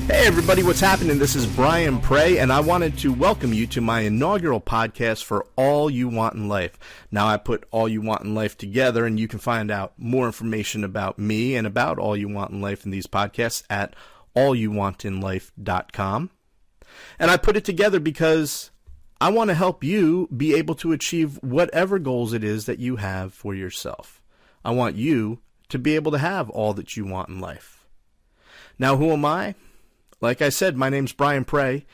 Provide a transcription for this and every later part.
Hey everybody, what's happening? This is Brian Prey, and I wanted to welcome you to my inaugural podcast for All You Want in Life. Now, I put All You Want in Life together, and you can find out more information about me and about All You Want in Life in these podcasts at allyouwantinlife.com. And I put it together because I want to help you be able to achieve whatever goals it is that you have for yourself. I want you to be able to have all that you want in life. Now, who am I? Like I said, my name's Brian Prey.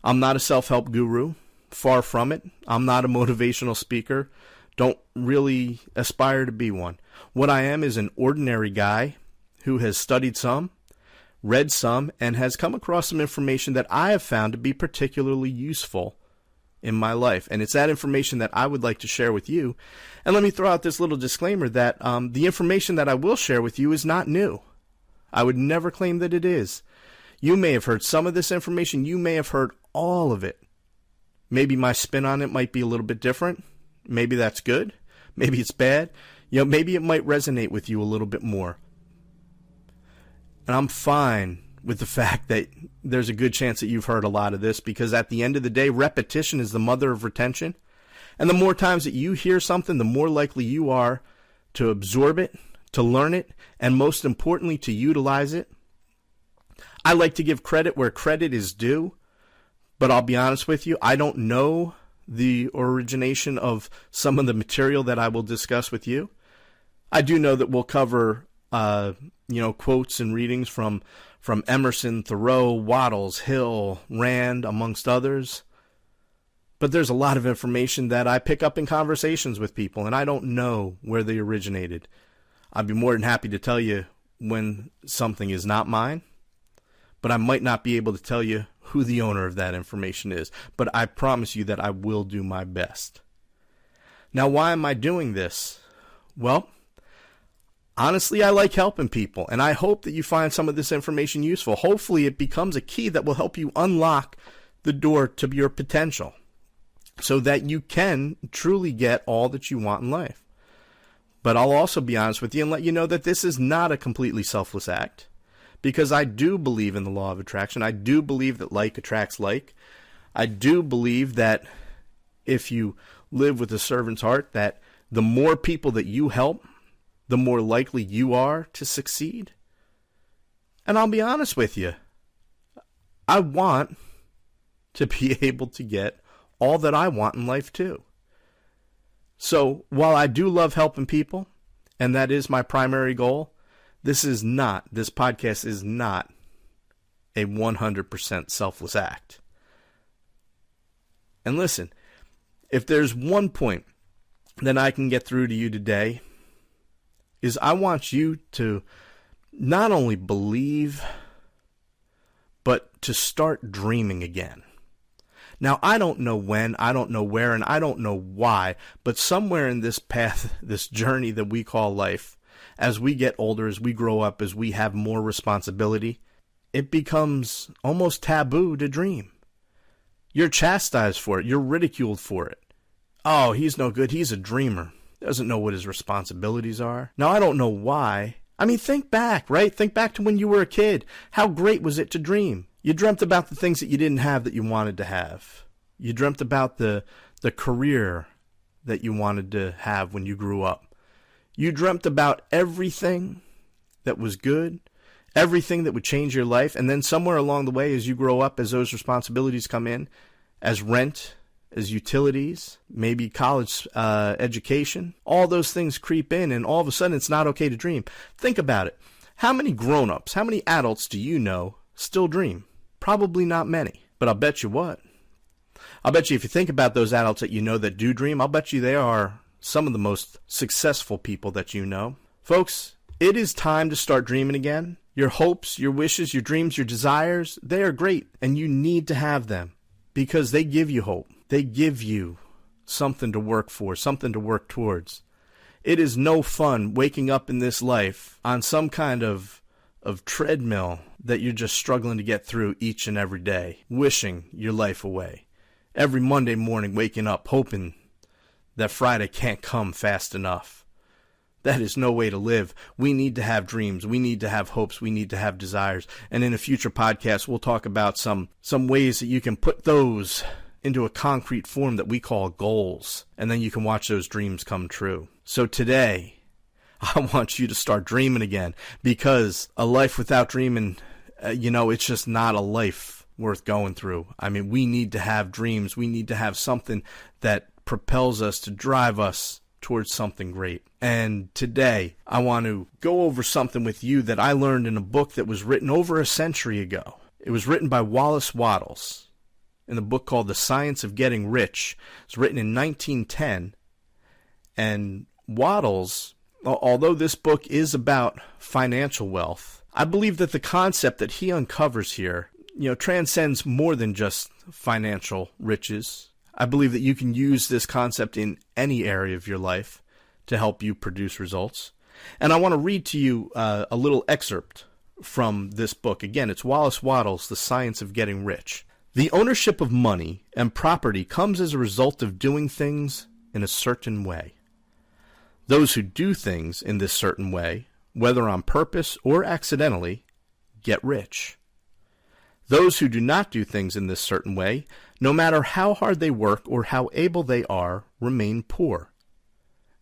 I'm not a self-help guru. Far from it. I'm not a motivational speaker. Don't really aspire to be one. What I am is an ordinary guy who has studied some, read some, and has come across some information that I have found to be particularly useful in my life. And it's that information that I would like to share with you. And let me throw out this little disclaimer that the information that I will share with you is not new. I would never claim that it is. You may have heard some of this information. You may have heard all of it. Maybe my spin on it might be a little bit different. Maybe that's good. Maybe it's bad. Maybe it might resonate with you a little bit more. And I'm fine with the fact that there's a good chance that you've heard a lot of this, because at the end of the day, repetition is the mother of retention. And the more times that you hear something, the more likely you are to absorb it, to learn it, and most importantly, to utilize it. I like to give credit where credit is due, but I'll be honest with you, I don't know the origination of some of the material that I will discuss with you. I do know that we'll cover, quotes and readings from Emerson, Thoreau, Wattles, Hill, Rand, amongst others. But there's a lot of information that I pick up in conversations with people, and I don't know where they originated. I'd be more than happy to tell you when something is not mine, but I might not be able to tell you who the owner of that information is. But I promise you that I will do my best. Now, why am I doing this? Well, honestly, I like helping people, and I hope that you find some of this information useful. Hopefully, it becomes a key that will help you unlock the door to your potential so that you can truly get all that you want in life. But I'll also be honest with you and let you know that this is not a completely selfless act, because I do believe in the law of attraction. I do believe that like attracts like. I do believe that if you live with a servant's heart, that the more people that you help, the more likely you are to succeed. And I'll be honest with you, I want to be able to get all that I want in life too. So while I do love helping people, and that is my primary goal, this podcast is not a 100% selfless act. And listen, if there's one point that I can get through to you today, is I want you to not only believe, but to start dreaming again. Now, I don't know when, I don't know where, and I don't know why, but somewhere in this path, this journey that we call life, as we get older, as we grow up, as we have more responsibility, it becomes almost taboo to dream. You're chastised for it. You're ridiculed for it. Oh, he's no good. He's a dreamer. Doesn't know what his responsibilities are. Now, I don't know why. I mean, think back, right? Think back to when you were a kid. How great was it to dream? You dreamt about the things that you didn't have that you wanted to have. You dreamt about the career that you wanted to have when you grew up. You dreamt about everything that was good, everything that would change your life, and then somewhere along the way, as you grow up, as those responsibilities come in, as rent, as utilities, maybe college education, all those things creep in, and all of a sudden it's not okay to dream. Think about it. How many grown-ups, how many adults do you know still dream? Probably not many. But I'll bet you what? I'll bet you if you think about those adults that you know that do dream, I'll bet you they are some of the most successful people that you know. Folks, it is time to start dreaming again. Your hopes, your wishes, your dreams, your desires, they are great, and you need to have them because they give you hope. They give you something to work for, something to work towards. It is no fun waking up in this life on some kind of treadmill that you're just struggling to get through each and every day, wishing your life away. Every Monday morning waking up hoping that Friday can't come fast enough. That is no way to live. We need to have dreams. We need to have hopes. We need to have desires. And in a future podcast, we'll talk about some ways that you can put those into a concrete form that we call goals. And then you can watch those dreams come true. So today, I want you to start dreaming again, because a life without dreaming, it's just not a life worth going through. I mean, we need to have dreams. We need to have something that propels us to drive us towards something great. And today, I want to go over something with you that I learned in a book that was written over a century ago. It was written by Wallace Wattles in a book called The Science of Getting Rich. It was written in 1910. And Wattles, although this book is about financial wealth, I believe that the concept that he uncovers here, transcends more than just financial riches. I believe that you can use this concept in any area of your life to help you produce results. And I want to read to you a little excerpt from this book. Again, it's Wallace Wattles, The Science of Getting Rich. The ownership of money and property comes as a result of doing things in a certain way. Those who do things in this certain way, whether on purpose or accidentally, get rich. Those who do not do things in this certain way, no matter how hard they work or how able they are, remain poor.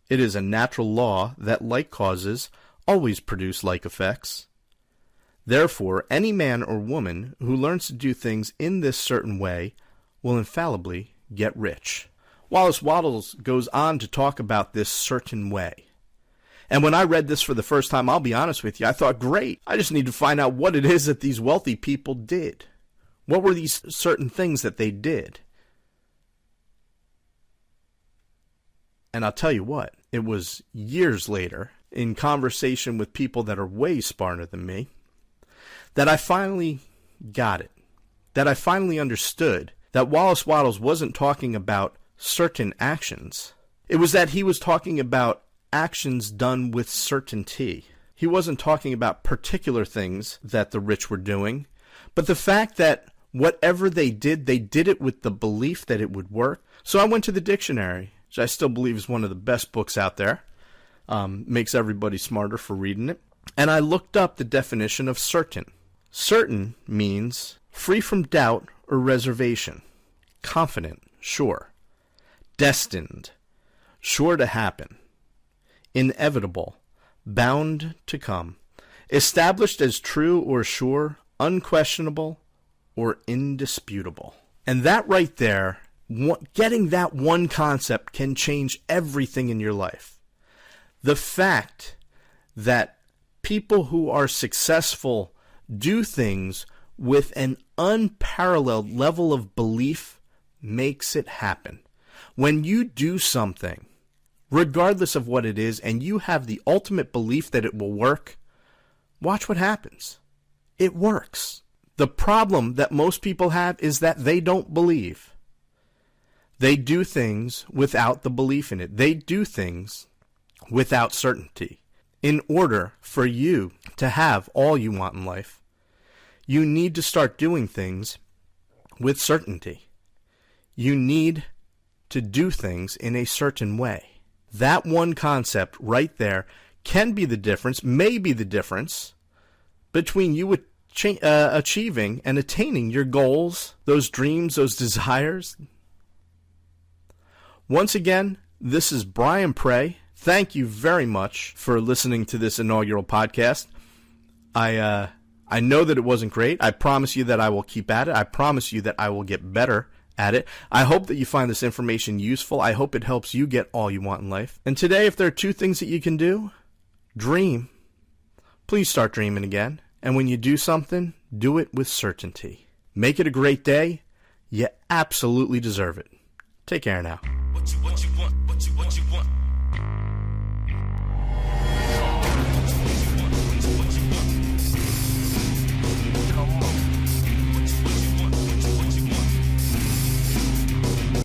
It is a natural law that like causes always produce like effects. Therefore, any man or woman who learns to do things in this certain way will infallibly get rich. Wallace Wattles goes on to talk about this certain way. And when I read this for the first time, I'll be honest with you, I thought, great, I just need to find out what it is that these wealthy people did. What were these certain things that they did? And I'll tell you what, it was years later, in conversation with people that are way smarter than me, that I finally got it. That I finally understood that Wallace Wattles wasn't talking about certain actions. It was that he was talking about actions done with certainty. He wasn't talking about particular things that the rich were doing, but the fact that whatever they did it with the belief that it would work. So I went to the dictionary, which I still believe is one of the best books out there. Makes everybody smarter for reading it. And I looked up the definition of certain. Certain means free from doubt or reservation, confident, sure, destined, sure to happen, inevitable, bound to come, established as true or sure, unquestionable, or indisputable. And that right there, getting that one concept can change everything in your life. The fact that people who are successful do things with an unparalleled level of belief makes it happen. When you do something, regardless of what it is, and you have the ultimate belief that it will work, watch what happens. It works. The problem that most people have is that they don't believe. They do things without the belief in it. They do things without certainty. In order for you to have all you want in life, you need to start doing things with certainty. You need to do things in a certain way. That one concept right there can be the difference, may be the difference between you achieving and attaining your goals, those dreams, those desires. Once again, this is Brian Prey. Thank you very much for listening to this inaugural podcast. I know that it wasn't great. I promise you that I will keep at it. I promise you that I will get better at it. I hope that you find this information useful. I hope it helps you get all you want in life. And today, if there are two things that you can do, dream. Please start dreaming again. And when you do something, do it with certainty. Make it a great day. You absolutely deserve it. Take care now.